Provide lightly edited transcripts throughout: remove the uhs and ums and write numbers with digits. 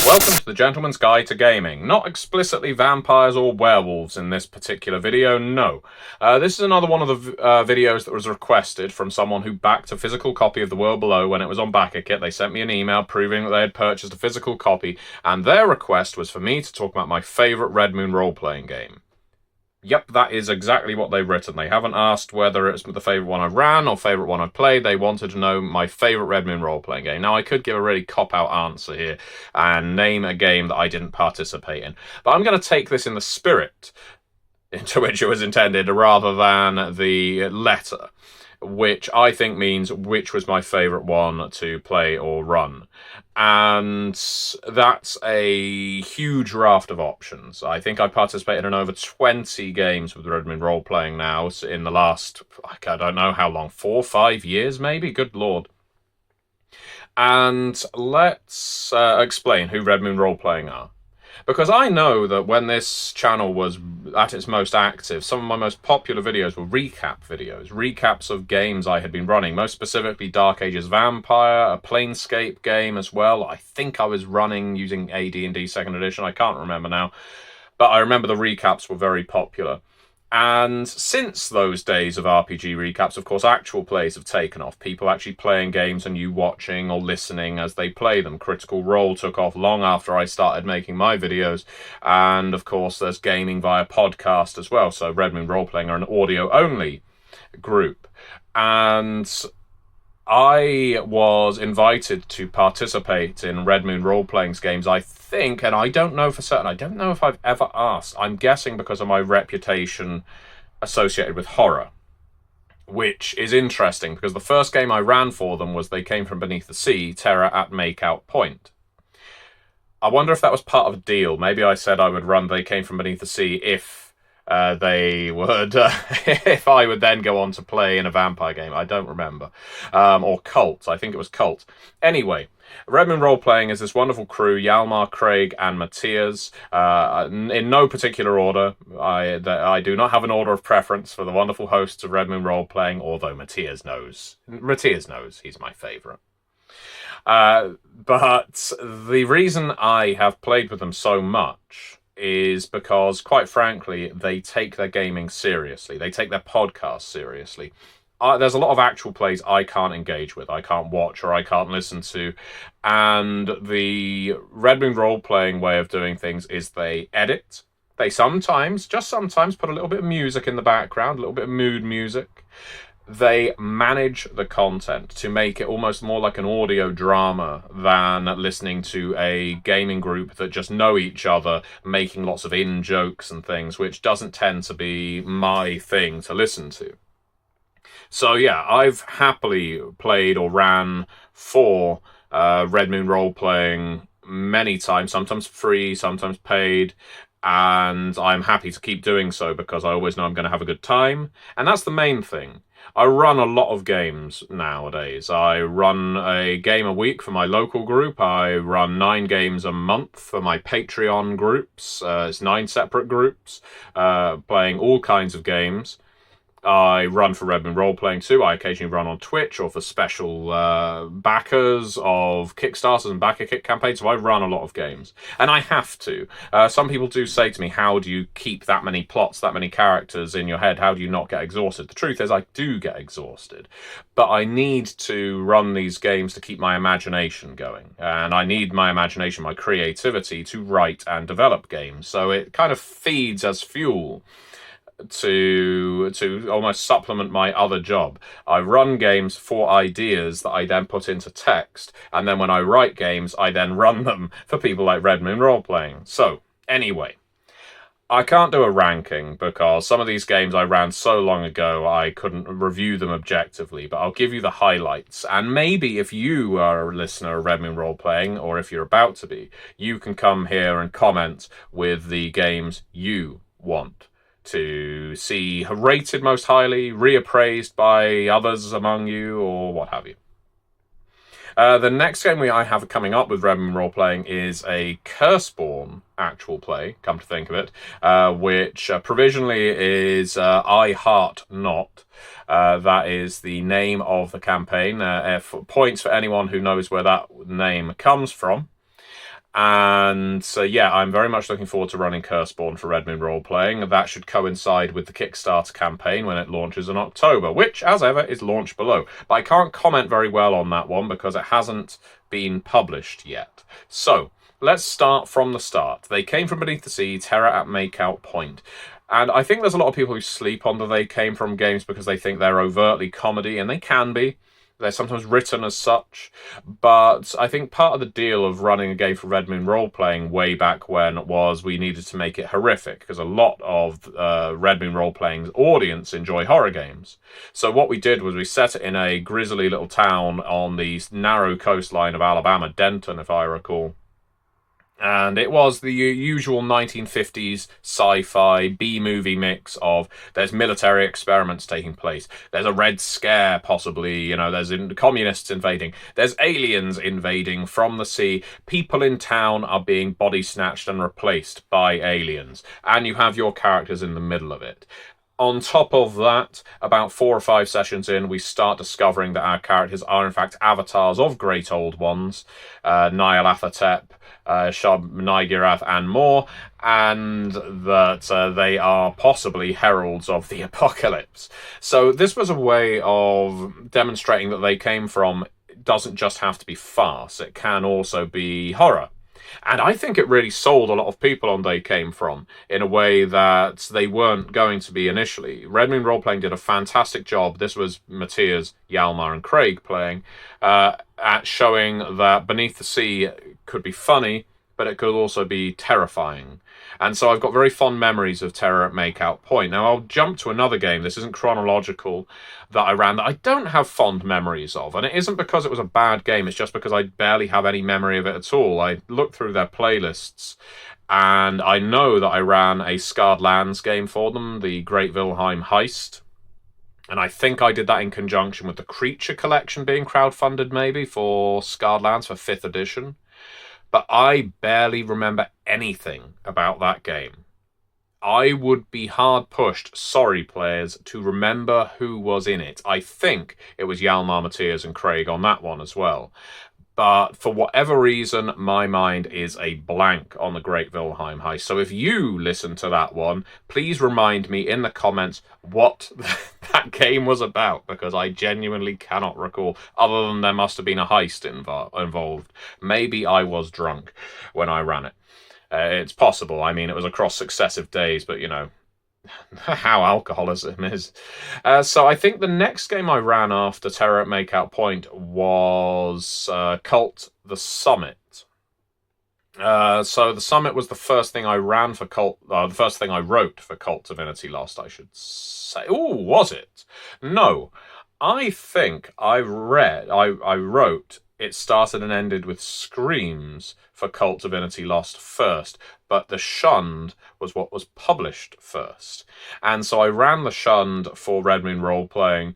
Welcome to the Gentleman's Guide to Gaming. Not explicitly vampires or werewolves in this particular video, no. This is another one of the videos that was requested from someone who backed a physical copy of The World Below when it was on BackerKit. They sent me an email proving that they had purchased a physical copy, and their request was for me to talk about my favourite Red Moon role-playing game. Yep, that is exactly what they've written. They haven't asked whether it's the favourite one I ran or favourite one I played. They wanted to know my favourite Red Moon role-playing game. Now, I could give a really cop-out answer here and name a game that I didn't participate in. But I'm going to take this in the spirit into which it was intended rather than the letter, which I think means which was my favourite one to play or run. And that's a huge raft of options. I think I participated in over 20 games with Red Moon role-playing now in the last, I don't know how long, 4 or 5 years maybe? Good lord. And let's explain who Red Moon role-playing are. Because I know that when this channel was at its most active, some of my most popular videos were recap videos. Recaps of games I had been running, most specifically Dark Ages Vampire, a Planescape game as well. I think I was running using AD&D 2nd edition, I can't remember now. But I remember the recaps were very popular. And since those days of RPG recaps, of course, actual plays have taken off. People actually playing games and you watching or listening as they play them. Critical Role took off long after I started making my videos. And, of course, there's gaming via podcast as well. So Red Moon Role-Playing are an audio-only group. And I was invited to participate in Red Moon Role-Playing's games, I think, and I don't know for certain. I don't know if I've ever asked. I'm guessing because of my reputation associated with horror, which is interesting because the first game I ran for them was They Came From Beneath the Sea, Terror at Makeout Point. I wonder if that was part of a deal. Maybe I said I would run They Came From Beneath the Sea if they would, if I would then go on to play in a vampire game. I don't remember. Or Cult. I think it was Cult. Anyway, Red Moon Role-Playing is this wonderful crew, Hjalmar, Craig, and Matthias. In no particular order. I do not have an order of preference for the wonderful hosts of Red Moon Role-Playing, although Matthias knows. Matthias knows he's my favourite. But the reason I have played with them so much is because, quite frankly, they take their gaming seriously. They take their podcast seriously. There's a lot of actual plays I can't engage with, I can't watch, or I can't listen to. And the Red Moon role-playing way of doing things is they edit. They sometimes, just sometimes, put a little bit of music in the background, a little bit of mood music. They manage the content to make it almost more like an audio drama than listening to a gaming group that just know each other, making lots of in-jokes and things, which doesn't tend to be my thing to listen to. So yeah, I've happily played or ran for Red Moon role-playing many times, sometimes free, sometimes paid, and I'm happy to keep doing so because I always know I'm going to have a good time, and that's the main thing. I run a lot of games nowadays. I run a game a week for my local group. I run 9 games a month for my Patreon groups. It's 9 separate groups, playing all kinds of games. I run for Red Moon Role-Playing too. I occasionally run on Twitch or for special backers of Kickstarters and BackerKit campaigns, so I run a lot of games. And I have to. Some people do say to me, how do you keep that many plots, that many characters in your head? How do you not get exhausted? The truth is I do get exhausted. But I need to run these games to keep my imagination going. And I need my imagination, my creativity to write and develop games. So it kind of feeds as fuel to almost supplement my other job. I run games for ideas that I then put into text, and then when I write games, I then run them for people like Red Moon Role-Playing. So, anyway, I can't do a ranking because some of these games I ran so long ago I couldn't review them objectively, but I'll give you the highlights. And maybe if you are a listener of Red Moon Role-Playing, or if you're about to be, you can come here and comment with the games you want to see rated most highly, reappraised by others among you, or what have you. The next game I have coming up with Red Moon Role-Playing is a Curseborn actual play, come to think of it, which provisionally is I Heart Not. That is the name of the campaign. Points for anyone who knows where that name comes from. And so, yeah, I'm very much looking forward to running Curseborn for Red Moon Roleplaying. That should coincide with the Kickstarter campaign when it launches in October, which, as ever, is launched below. But I can't comment very well on that one because it hasn't been published yet. So, let's start from the start. They came from beneath the sea, terror at Makeout Point. And I think there's a lot of people who sleep on the They Came From games because they think they're overtly comedy, and they can be. They're sometimes written as such, but I think part of the deal of running a game for Red Moon Roleplaying way back when was we needed to make it horrific, because a lot of Red Moon Roleplaying's audience enjoy horror games. So what we did was we set it in a grisly little town on the narrow coastline of Alabama, Denton, if I recall. And it was the usual 1950s sci-fi B-movie mix of there's military experiments taking place, there's a Red Scare possibly, there's communists invading, there's aliens invading from the sea, people in town are being body snatched and replaced by aliens, and you have your characters in the middle of it. On top of that, about 4 or 5 sessions in, we start discovering that our characters are in fact avatars of great old ones, Nyarlathotep, Shub-Niggurath, and more, and that they are possibly heralds of the apocalypse. So this was a way of demonstrating that They Came From doesn't just have to be farce, it can also be horror. And I think it really sold a lot of people on They Came From in a way that they weren't going to be initially. Red Moon Roleplaying did a fantastic job. This was Matthias, Hjalmar, and Craig playing, at showing that Beneath the Sea could be funny, but it could also be terrifying. And so I've got very fond memories of Terror at Makeout Point. Now, I'll jump to another game. This isn't chronological, that I ran that I don't have fond memories of. And it isn't because it was a bad game. It's just because I barely have any memory of it at all. I looked through their playlists, and I know that I ran a Scarred Lands game for them, the Great Wilhelm Heist. And I think I did that in conjunction with the Creature Collection being crowdfunded, maybe, for Scarred Lands for 5th edition. But I barely remember anything about that game. I would be hard pushed, sorry players, to remember who was in it. I think it was Hjalmar, Matthias, and Craig on that one as well. But for whatever reason, my mind is a blank on the Great Wilhelm Heist. So if you listen to that one, please remind me in the comments what that game was about, because I genuinely cannot recall, other than there must have been a heist involved. Maybe I was drunk when I ran it. It's possible. I mean, it was across successive days, but how alcoholism is. So I think the next game I ran after Terror at Makeout Point was Cult the Summit. So the Summit was the first thing I ran for Cult, the first thing I wrote for Cult Divinity Lost, I should say. Oh, was it? No. I think I wrote It Started and Ended with Screams for Cult Divinity Lost first, but The Shunned was what was published first. And so I ran The Shunned for Red Moon Roleplaying.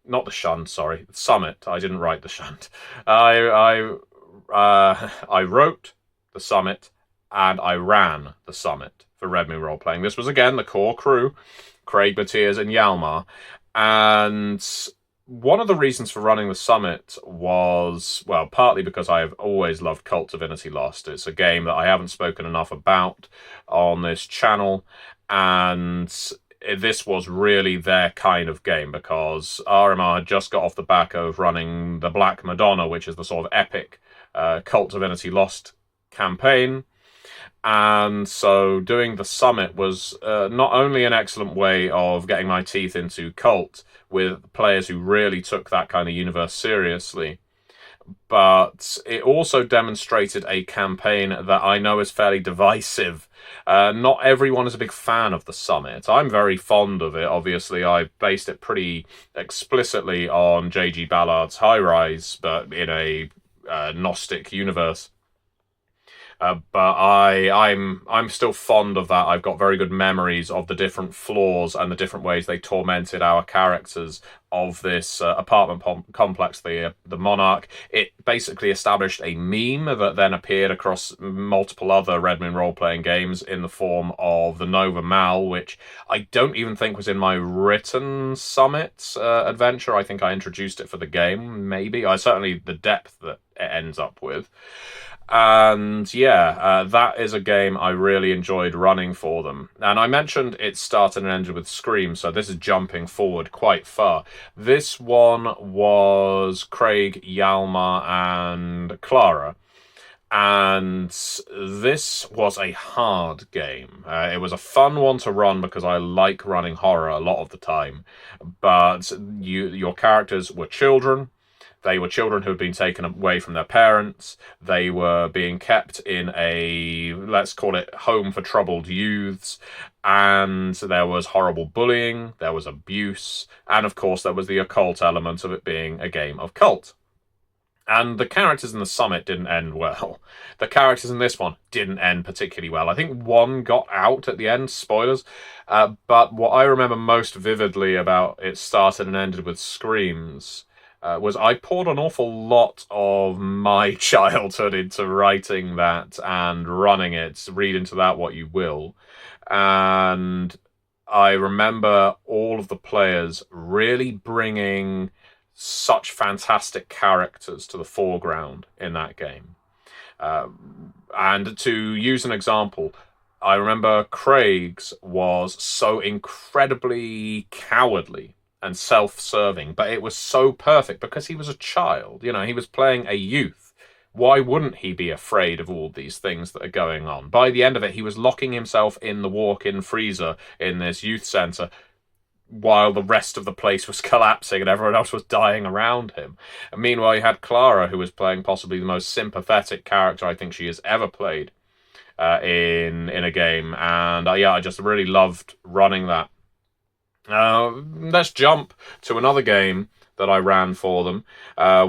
Not The Shunned, sorry. Summit. I didn't write The Shunned. I wrote The Summit, and I ran The Summit for Red Moon Roleplaying. This was, again, the core crew, Craig, Matthias, and Hjalmar. And one of the reasons for running the Summit was, well, partly because I have always loved Cult Divinity Lost. It's a game that I haven't spoken enough about on this channel, and this was really their kind of game, because RMR had just got off the back of running the Black Madonna, which is the sort of epic Cult Divinity Lost campaign. And so doing the Summit was not only an excellent way of getting my teeth into Cult with players who really took that kind of universe seriously, but it also demonstrated a campaign that I know is fairly divisive. Not everyone is a big fan of the Summit. I'm very fond of it. Obviously, I based it pretty explicitly on J.G. Ballard's High Rise, but in a Gnostic universe. But I'm still fond of that. I've got very good memories of the different flaws and the different ways they tormented our characters of this apartment complex, the Monarch. It basically established a meme that then appeared across multiple other Red Moon role-playing games in the form of the Nova Mal, which I don't even think was in my written Summit adventure. I think I introduced it for the game, maybe. Certainly the depth that it ends up with. And yeah, that is a game I really enjoyed running for them. And I mentioned it started and ended with Scream, so this is jumping forward quite far. This one was Craig, Yalma, and Clara. And this was a hard game. It was a fun one to run because I like running horror a lot of the time. But your characters were children. They were children who had been taken away from their parents. They were being kept in a, let's call it, home for troubled youths. And there was horrible bullying, there was abuse, and of course there was the occult element of it being a game of cult. And the characters in the Summit didn't end well. The characters in this one didn't end particularly well. I think one got out at the end, spoilers. But what I remember most vividly about it started and ended with screams was I poured an awful lot of my childhood into writing that and running it. Read into that what you will. And I remember all of the players really bringing such fantastic characters to the foreground in that game. And to use an example, I remember Craig's was so incredibly cowardly and self-serving, but it was so perfect because he was a child. You know, he was playing a youth. Why wouldn't he be afraid of all these things that are going on? By the end of it, he was locking himself in the walk-in freezer in this youth centre while the rest of the place was collapsing and everyone else was dying around him. And meanwhile, you had Clara, who was playing possibly the most sympathetic character I think she has ever played in a game. And yeah, I just really loved running that. Let's jump to another game that I ran for them,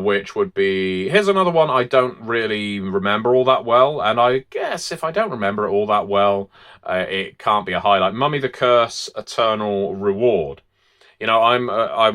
which would be... Here's another one I don't really remember all that well, and I guess if I don't remember it all that well, it can't be a highlight. Mummy the Curse, Eternal Reward. You know, I'm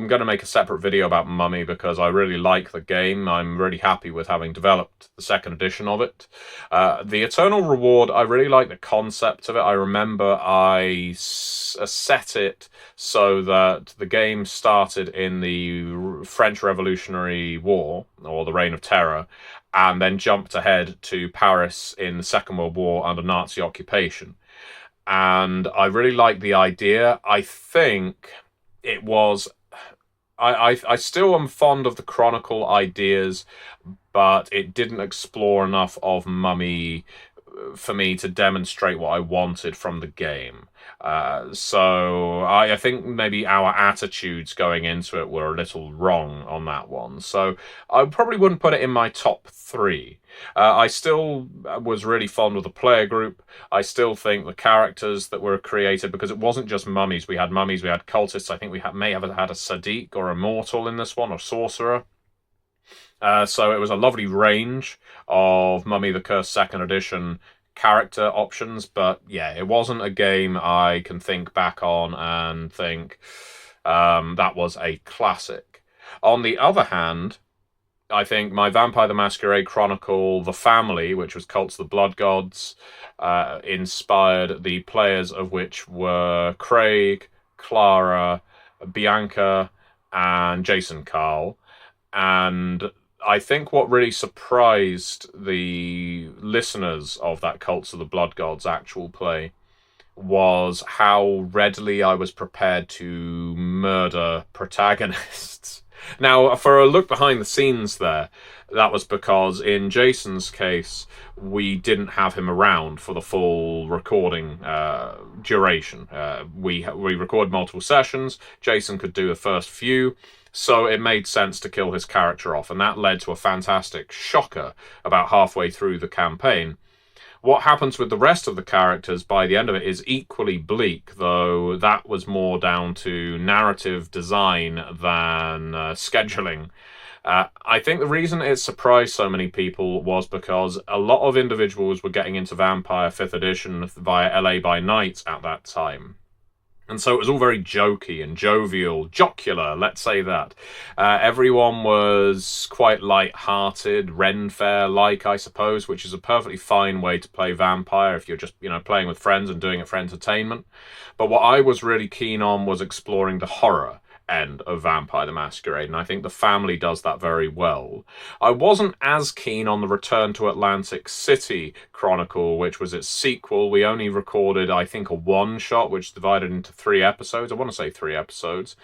going to make a separate video about Mummy because I really like the game. I'm really happy with having developed the second edition of it. The Eternal Reward, I really like the concept of it. I remember I set it so that the game started in the French Revolutionary War, or the Reign of Terror, and then jumped ahead to Paris in the Second World War under Nazi occupation. And I really like the idea. I think it was... I still am fond of the Chronicle ideas, but it didn't explore enough of Mummy for me to demonstrate what I wanted from the game. So I think maybe our attitudes going into it were a little wrong on that one. So I probably wouldn't put it in my top 3. I still was really fond of the player group. I still think the characters that were created, because it wasn't just mummies. We had cultists. I think we may have had a Sadiq or a mortal in this one, or sorcerer. So it was a lovely range of Mummy the Curse 2nd Edition character options, but yeah, it wasn't a game I can think back on and think that was a classic. On the other hand, I think my Vampire the Masquerade Chronicle, The Family, which was Cults of the Blood Gods, inspired the players of which were Craig, Clara, Bianca, and Jason Carl. And I think what really surprised the listeners of that Cults of the Blood Gods actual play was how readily I was prepared to murder protagonists. Now, for a look behind the scenes there, that was because in Jason's case, we didn't have him around for the full recording duration. We recorded multiple sessions. Jason could do the first few, so it made sense to kill his character off, and that led to a fantastic shocker about halfway through the campaign. What happens with the rest of the characters by the end of it is equally bleak, though that was more down to narrative design than scheduling. I think the reason it surprised so many people was because a lot of individuals were getting into Vampire 5th edition via LA by Night at that time. And so it was all very jokey and jovial, jocular, let's say that. Everyone was quite light-hearted, Ren Fair-like, I suppose, which is a perfectly fine way to play Vampire if you're just, playing with friends and doing it for entertainment. But what I was really keen on was exploring the horror end of Vampire the Masquerade, and I think the family does that very well. I wasn't as keen on the Return to Atlantic City Chronicle, which was its sequel. We only recorded, I think, a one-shot, which divided into 3 episodes. I want to say 3 episodes.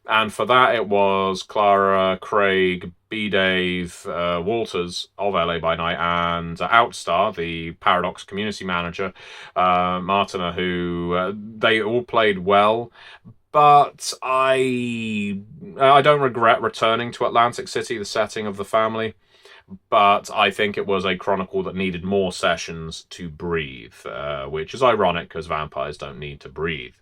And for that, it was Clara, Craig, B. Dave, Walters of LA by Night, and Outstar, the Paradox community manager, Martina, who they all played well. But I don't regret returning to Atlantic City, the setting of the family. But I think it was a chronicle that needed more sessions to breathe, which is ironic because vampires don't need to breathe.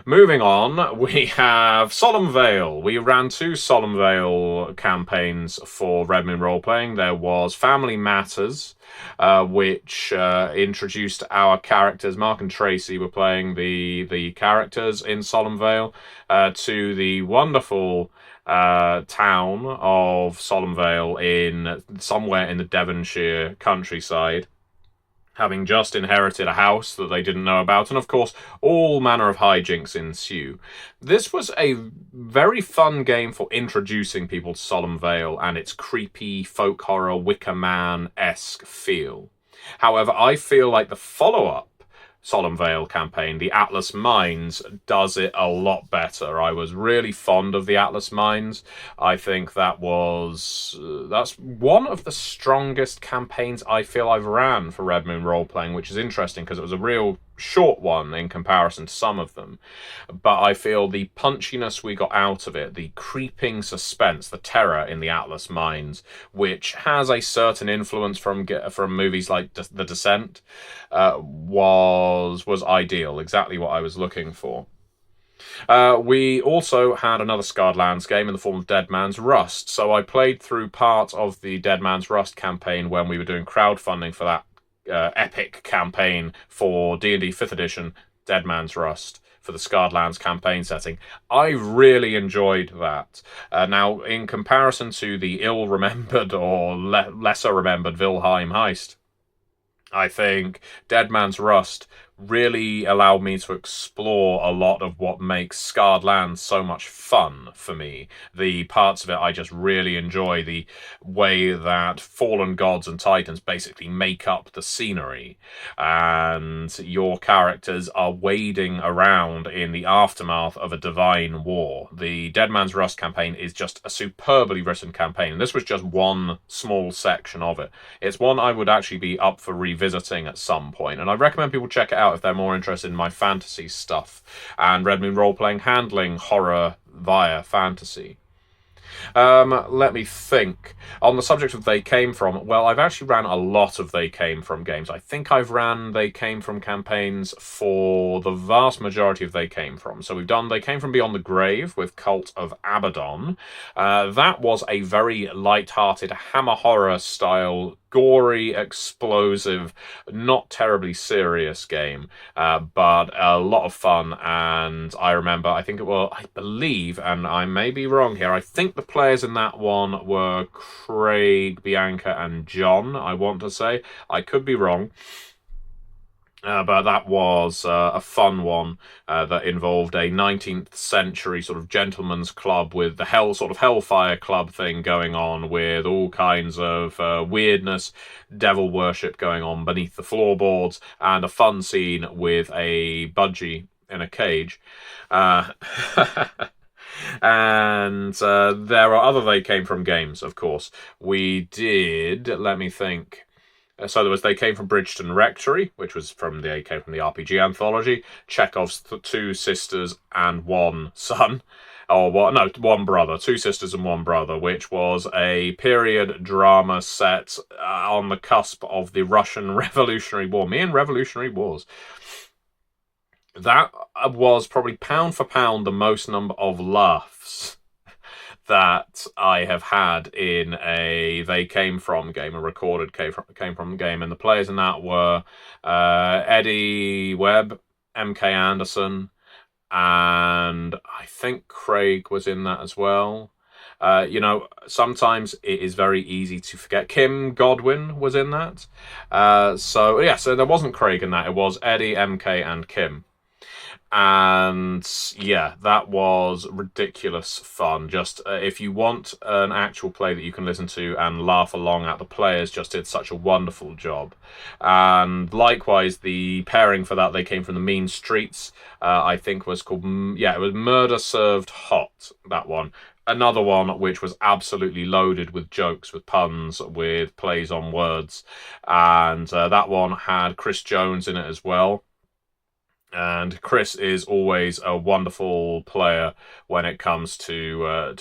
Moving on, we have Solemn Vale. We ran 2 Solemn Vale campaigns for Red Moon Roleplaying. There was Family Matters, which introduced our characters. Mark and Tracy were playing the characters in Solemn Vale, to the wonderful town of Solemn Vale somewhere in the Devonshire countryside, having just inherited a house that they didn't know about, and of course, all manner of hijinks ensue. This was a very fun game for introducing people to Solemn Vale and its creepy folk horror Wicker Man-esque feel. However, I feel like the follow-up Solemn Vale campaign, the Atlas Mines, does it a lot better. I was really fond of the Atlas Mines. I think that's one of the strongest campaigns I feel I've ran for Red Moon Roleplaying, which is interesting because it was a real short one in comparison to some of them. But I feel the punchiness we got out of it, the creeping suspense, the terror in the Atlas Mines, which has a certain influence from movies like The Descent, was ideal, exactly what I was looking for. We also had another Scarred Lands game in the form of Dead Man's Rust. So I played through part of the Dead Man's Rust campaign when we were doing crowdfunding for that epic campaign for D&D 5th edition, Dead Man's Rust, for the Scarred Lands campaign setting. I really enjoyed that. Now, in comparison to the ill-remembered or lesser-remembered Wilhelm heist, I think Dead Man's Rust really allowed me to explore a lot of what makes Scarred Lands so much fun for me. The parts of it I just really enjoy, the way that fallen gods and titans basically make up the scenery, and your characters are wading around in the aftermath of a divine war. The Dead Man's Rust campaign is just a superbly written campaign, and this was just one small section of it. It's one I would actually be up for revisiting at some point, and I recommend people check it out if they're more interested in my fantasy stuff and Red Moon Roleplaying handling horror via fantasy. Let me think. On the subject of They Came From, well, I've actually ran a lot of They Came From games. I think I've ran They Came From campaigns for the vast majority of They Came From. So we've done They Came From Beyond the Grave with Cult of Abaddon. That was a very light-hearted Hammer horror style, gory, explosive, not terribly serious game, but a lot of fun. And I remember, I believe, and I may be wrong here, I think the players in that one were Craig, Bianca, and John, I want to say. I could be wrong. But that was a fun one that involved a 19th century sort of gentleman's club with the Hellfire Club thing going on, with all kinds of weirdness, devil worship going on beneath the floorboards, and a fun scene with a budgie in a cage. And there are other They Came From games, of course. We did, let me think... So there was They Came From Bridgeton Rectory, which was from the RPG anthology. Chekhov's Two Sisters and One Son. One brother. Two sisters and one brother, which was a period drama set on the cusp of the Russian Revolutionary War. Me and Revolutionary Wars. That was probably pound for pound the most number of laughs that I have had in a They Came From game, a recorded came from game, and the players in that were Eddie Webb, MK Anderson, and I think Craig was in that as well. Sometimes it is very easy to forget. Kim Godwin was in that. So there wasn't Craig in that. It was Eddie, MK, and Kim. And yeah, that was ridiculous fun. Just if you want an actual play that you can listen to and laugh along at, the players just did such a wonderful job. And likewise, the pairing for that, they came from the Mean Streets. I think was called, it was Murder Served Hot, that one. Another one which was absolutely loaded with jokes, with puns, with plays on words. And that one had Chris Jones in it as well. And Chris is always a wonderful player when it comes to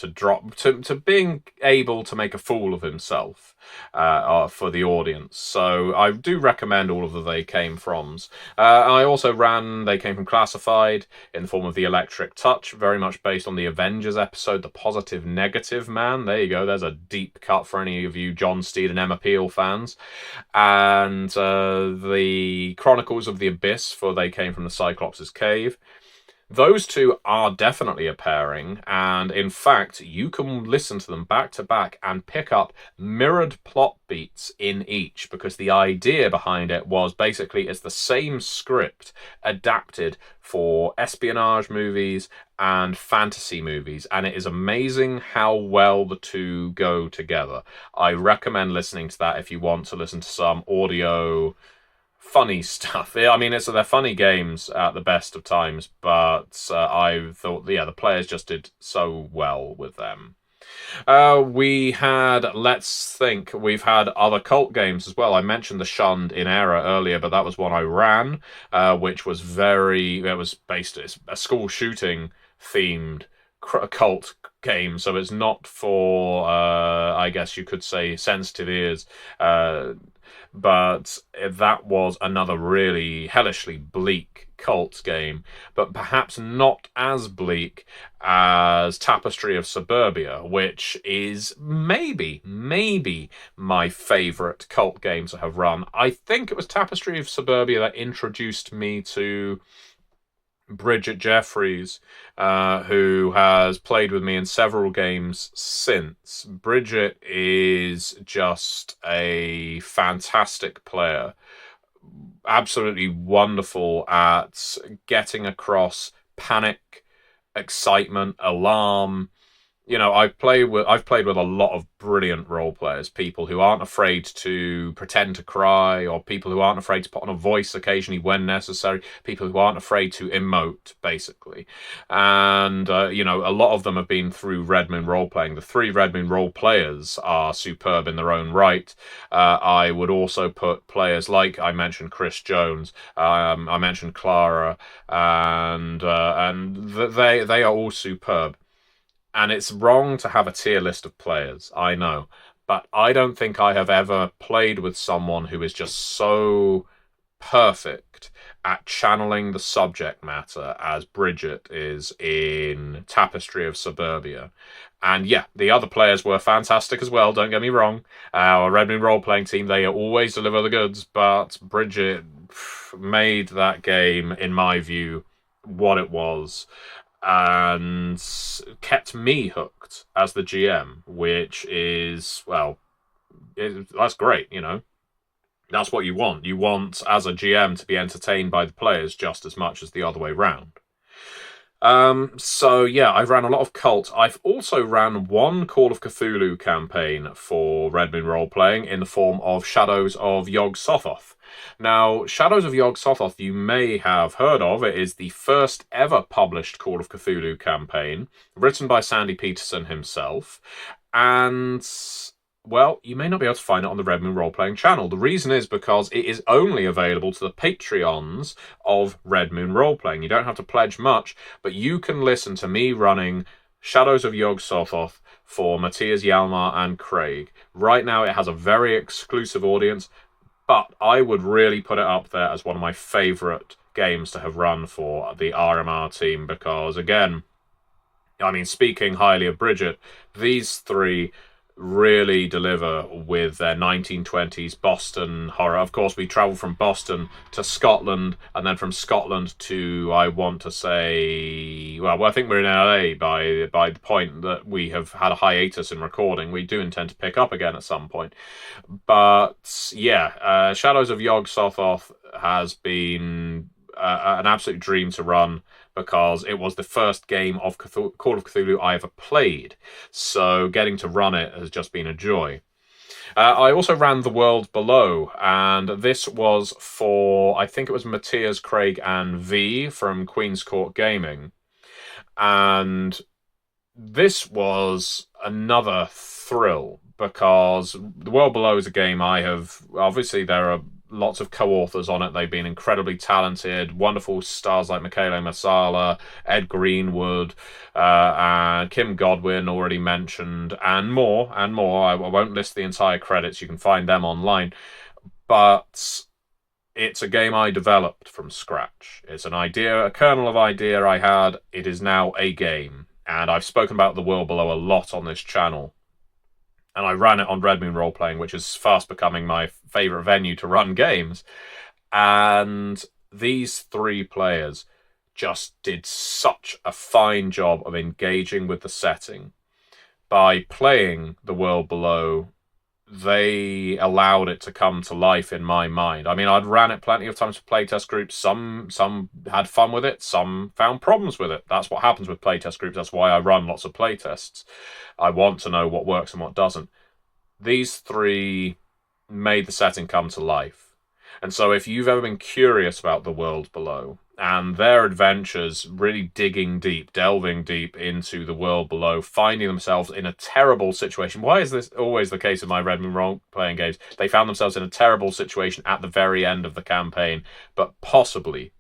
being able to make a fool of himself for the audience. So I do recommend all of the They Came Froms. I also ran They Came From Classified in the form of the Electric Touch, very much based on the Avengers episode, The Positive Negative Man. There you go. There's a deep cut for any of you John Steed and Emma Peel fans. And the Chronicles of the Abyss for They Came From the Cyclops' Cave. Those two are definitely a pairing, and in fact, you can listen to them back to back and pick up mirrored plot beats in each, because the idea behind it was basically it's the same script adapted for espionage movies and fantasy movies, and it is amazing how well the two go together. I recommend listening to that if you want to listen to some audio funny stuff. I mean, they're funny games at the best of times, but I thought, the players just did so well with them. We've had other cult games as well. I mentioned the Shunned in Error earlier, but that was one I ran, which was it's a school shooting themed cult game, so it's not for, I guess you could say, sensitive ears. But that was another really hellishly bleak cult game, but perhaps not as bleak as Tapestry of Suburbia, which is maybe my favourite cult game to have run. I think it was Tapestry of Suburbia that introduced me to Bridget Jeffries, who has played with me in several games since. Bridget is just a fantastic player, absolutely wonderful at getting across panic, excitement, alarm. I've played with a lot of brilliant role players, people who aren't afraid to pretend to cry, or people who aren't afraid to put on a voice occasionally when necessary, people who aren't afraid to emote, basically. And, a lot of them have been through Red Moon Roleplaying. The 3 Red Moon role players are superb in their own right. I would also put players like, I mentioned Chris Jones, I mentioned Clara, and they are all superb. And it's wrong to have a tier list of players, I know. But I don't think I have ever played with someone who is just so perfect at channeling the subject matter as Bridget is in Tapestry of Suburbia. And yeah, the other players were fantastic as well, don't get me wrong. Our Red Moon role-playing team, they always deliver the goods, but Bridget made that game, in my view, what it was, and kept me hooked as the GM, which is, that's great, That's what you want. You want, as a GM, to be entertained by the players just as much as the other way round. I've ran a lot of cult. I've also ran one Call of Cthulhu campaign for Red Moon Role-Playing in the form of Shadows of Yog-Sothoth. Now, Shadows of Yog-Sothoth you may have heard of. It is the first ever published Call of Cthulhu campaign, written by Sandy Peterson himself, and you may not be able to find it on the Red Moon Role-Playing channel. The reason is because it is only available to the Patreons of Red Moon Role-Playing. You don't have to pledge much, but you can listen to me running Shadows of Yog-Sothoth for Matthias Hjalmar and Craig. Right now it has a very exclusive audience, but I would really put it up there as one of my favourite games to have run for the RMR team, because, again, speaking highly of Bridget, these 3 really deliver with their 1920s Boston horror. Of course, we travelled from Boston to Scotland, and then from Scotland to, I want to say, well, I think we're in LA by the point that we have had a hiatus in recording. We do intend to pick up again at some point. But yeah, Shadows of Yog Sothoth has been an absolute dream to run, because it was the first game of Call of Cthulhu I ever played. So getting to run it has just been a joy. I also ran The World Below, and this was for, I think it was Matthias, Craig, and V from Queen's Court Gaming. And this was another thrill, because The World Below is a game I have, obviously there are lots of co-authors on it. They've been incredibly talented, wonderful stars like Michele Masala, Ed Greenwood, and Kim Godwin, already mentioned, and more, and more. I won't list the entire credits. You can find them online. But it's a game I developed from scratch. It's an idea, a kernel of idea I had. It is now a game. And I've spoken about The World Below a lot on this channel. And I ran it on Red Moon Roleplaying, which is fast becoming my favourite venue to run games. And these three players just did such a fine job of engaging with the setting. By playing The World Below, they allowed it to come to life in my mind. I mean, I'd ran it plenty of times for playtest groups. Some had fun with it, some found problems with it. That's what happens with playtest groups. That's why I run lots of playtests. I want to know what works and what doesn't. These three made the setting come to life. And so if you've ever been curious about The World Below and their adventures, really digging deep, delving deep into the world below, finding themselves in a terrible situation. Why is this always the case in my Red Moon role-playing games? They found themselves in a terrible situation at the very end of the campaign, but possibly,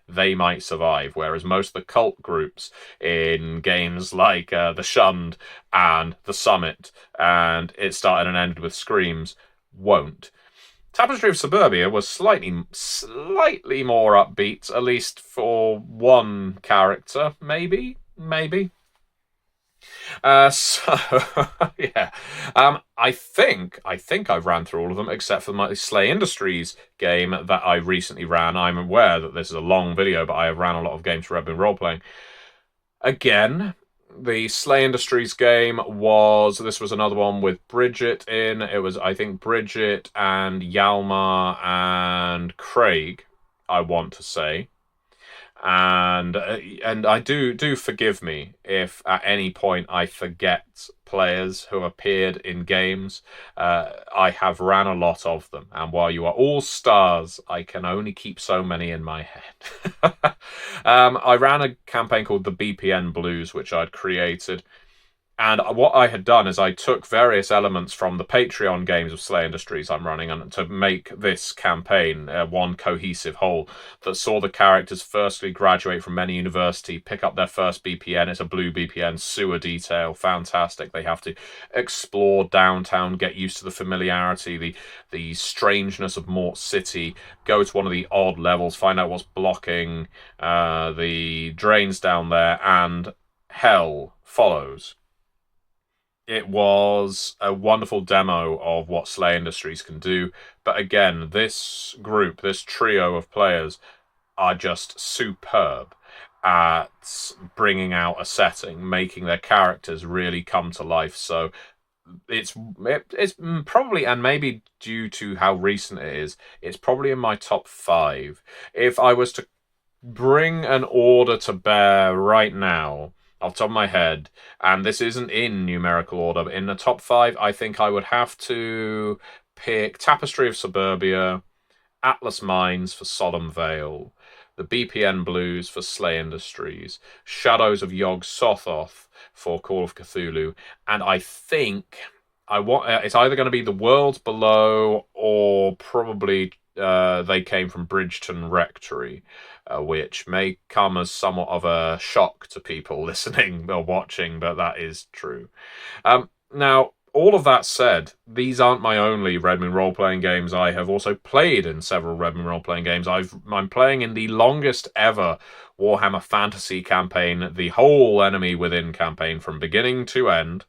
they might survive, whereas most of the cult groups in games like The Shunned and The Summit and It Started and Ended with Screams won't. Tapestry of Suburbia was slightly more upbeat, at least for one character, maybe. So yeah, I think I ran through all of them except for my Slay Industries game that I recently ran. I'm aware that this is a long video, but I have ran a lot of games for Red Moon Roleplaying. Again, the Slay Industries game was another one with Bridget in. It was, I think, Bridget and Yalmar and Craig, I want to say. And I do forgive me if at any point I forget players who appeared in games. I have ran a lot of them, and while you are all stars, I can only keep so many in my head. I ran a campaign called the BPN Blues, which I'd created. And what I had done is I took various elements from the Patreon games of Slay Industries I'm running, and to make this campaign one cohesive whole that saw the characters firstly graduate from Many University, pick up their first BPN. It's a blue BPN, sewer detail, fantastic. They have to explore downtown, get used to the familiarity, the strangeness of Mort City, go to one of the odd levels, find out what's blocking the drains down there, and hell follows. It was a wonderful demo of what Slay Industries can do. But again, this group, this trio of players are just superb at bringing out a setting, making their characters really come to life. So it's probably, and maybe due to how recent it is, it's probably in my top 5. If I was to bring an order to bear right now, off the top of my head, and this isn't in numerical order, but in the top 5, I think I would have to pick Tapestry of Suburbia, Atlas Mines for Solemn Vale, the BPN Blues for Slay Industries, Shadows of Yog Sothoth for Call of Cthulhu, and I think it's either going to be The World Below or probably They Came from Bridgeton Rectory, which may come as somewhat of a shock to people listening or watching, but that is true. Now, all of that said, these aren't my only Red Moon role-playing games. I have also played in several Red Moon role-playing games. I'm playing in the longest ever Warhammer Fantasy campaign, the whole Enemy Within campaign from beginning to end.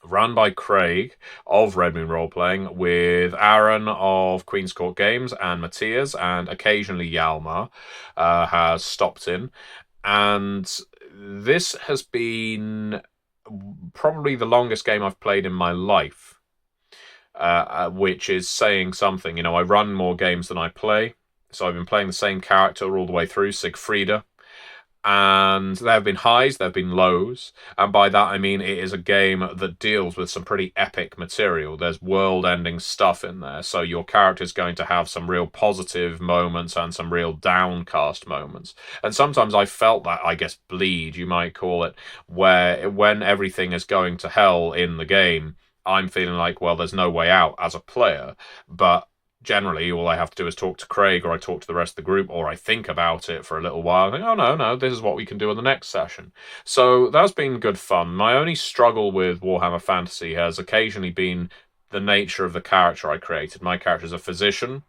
run by Craig of Red Moon Roleplaying, with Aaron of Queen's Court Games and Matthias, and occasionally Yalmar has stopped in. And this has been probably the longest game I've played in my life, which is saying something. I run more games than I play, so I've been playing the same character all the way through, Sigfrida. And there have been highs, there have been lows, and by that I mean it is a game that deals with some pretty epic material. There's world-ending stuff in there, so your character's going to have some real positive moments and some real downcast moments. And sometimes I felt that, I guess, bleed, you might call it, where when everything is going to hell in the game, I'm feeling like, well, there's no way out as a player, but generally all I have to do is talk to Craig, or I talk to the rest of the group, or I think about it for a little while and think, oh no, this is what we can do in the next session. So that's been good fun. My only struggle with Warhammer Fantasy has occasionally been the nature of the character I created. My character is a physician,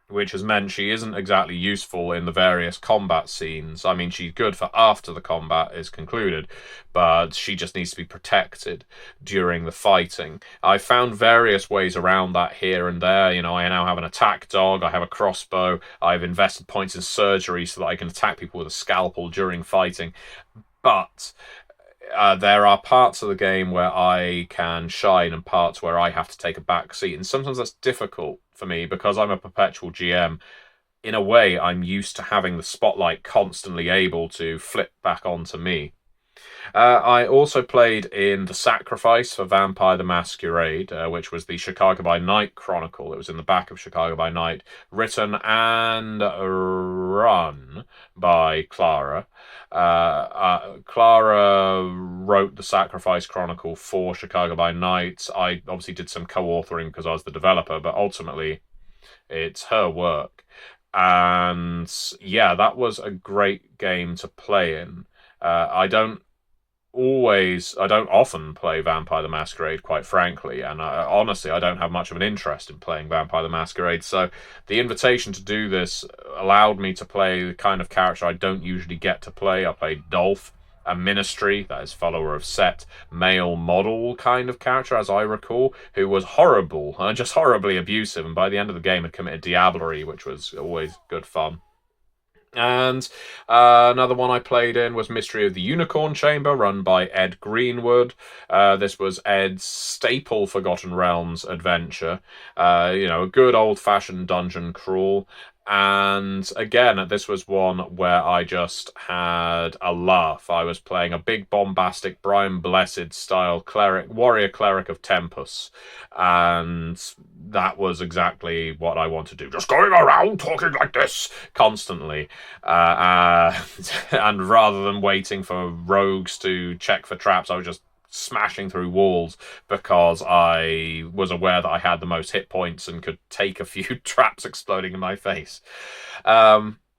which has meant she isn't exactly useful in the various combat scenes. I mean, she's good for after the combat is concluded, but she just needs to be protected during the fighting. I found various ways around that here and there. I now have an attack dog, I have a crossbow, I've invested points in surgery so that I can attack people with a scalpel during fighting. But there are parts of the game where I can shine and parts where I have to take a back seat. And sometimes that's difficult for me because I'm a perpetual GM. In a way, I'm used to having the spotlight constantly able to flip back onto me. I also played in The Sacrifice for Vampire the Masquerade, which was the Chicago by Night Chronicle. It was in the back of Chicago by Night, written and run by Clara. Clara wrote The Sacrifice Chronicle for Chicago by Night. I obviously did some co-authoring because I was the developer, but ultimately it's her work. And yeah, that was a great game to play in. I don't often play Vampire the Masquerade, quite frankly, and honestly, I don't have much of an interest in playing Vampire the Masquerade, so the invitation to do this allowed me to play the kind of character I don't usually get to play. I played Dolph, a ministry, that is follower of Set, male model kind of character, as I recall, who was horrible, just horribly abusive, and by the end of the game had committed diablerie, which was always good fun. And another one I played in was Mystery of the Unicorn Chamber, run by Ed Greenwood. This was Ed's staple Forgotten Realms adventure. A good old-fashioned dungeon crawl. And again, this was one where I just had a laugh. I was playing a big, bombastic, Brian Blessed style warrior cleric of Tempus, and that was exactly what I want to do. Just going around talking like this constantly, and rather than waiting for rogues to check for traps, I was just smashing through walls because I was aware that I had the most hit points and could take a few traps exploding in my face.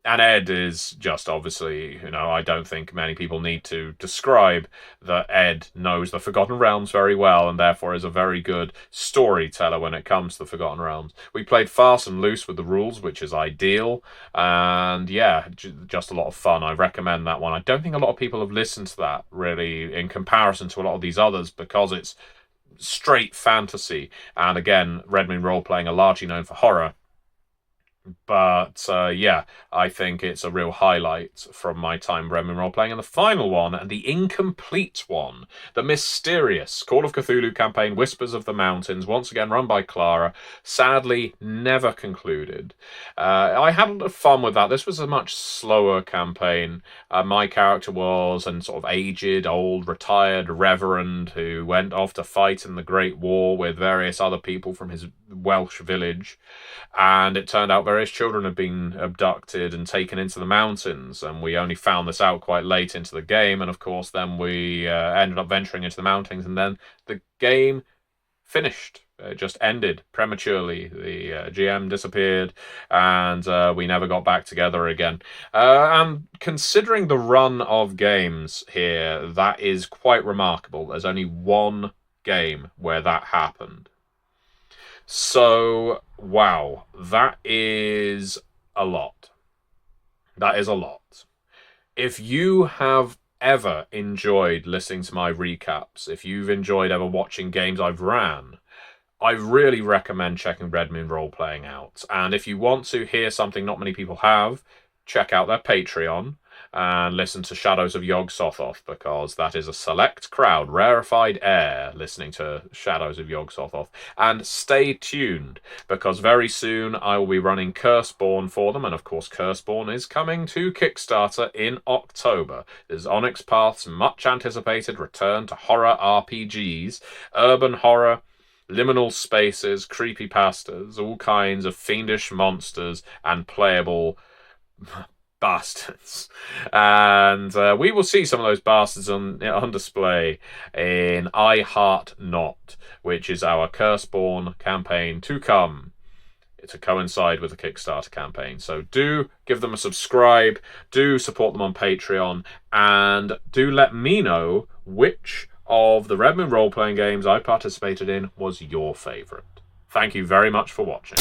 And Ed is just obviously, I don't think many people need to describe that Ed knows the Forgotten Realms very well and therefore is a very good storyteller when it comes to the Forgotten Realms. We played fast and loose with the rules, which is ideal. And yeah, just a lot of fun. I recommend that one. I don't think a lot of people have listened to that, really, in comparison to a lot of these others, because it's straight fantasy. And again, Red Moon Roleplaying are largely known for horror. But yeah, I think it's a real highlight from my time Red Moon Roleplaying. And the final one, and the incomplete one, the mysterious Call of Cthulhu campaign, Whispers of the Mountains, once again run by Clara, sadly never concluded. I had fun with that. This was a much slower campaign. My character was an sort of aged, old, retired reverend who went off to fight in the Great War with various other people from his Welsh village. And it turned out various children had been abducted and taken into the mountains, and we only found this out quite late into the game, and of course then we ended up venturing into the mountains, and then the game finished. It just ended prematurely. The GM disappeared, and we never got back together again. And considering the run of games here, that is quite remarkable. There's only one game where that happened. So, wow, that is a lot. That is a lot. If you have ever enjoyed listening to my recaps, if you've enjoyed ever watching games I've ran, I really recommend checking Red Moon Roleplaying out. And if you want to hear something not many people have, check out their Patreon and listen to Shadows of Yog-Sothoth, because that is a select crowd, rarefied air, listening to Shadows of Yog-Sothoth. And stay tuned, because very soon I will be running Curseborn for them, and of course Curseborn is coming to Kickstarter in October. This is Onyx Path's much anticipated return to horror RPGs, urban horror, liminal spaces, creepypastas, all kinds of fiendish monsters, and playable bastards. And we will see some of those bastards on display in I Heart Not, which is our Curseborn campaign to come, to coincide with the Kickstarter campaign. So do give them a subscribe, do support them on Patreon, and do let me know which of the Red Moon role-playing games I participated in was your favourite. Thank you very much for watching.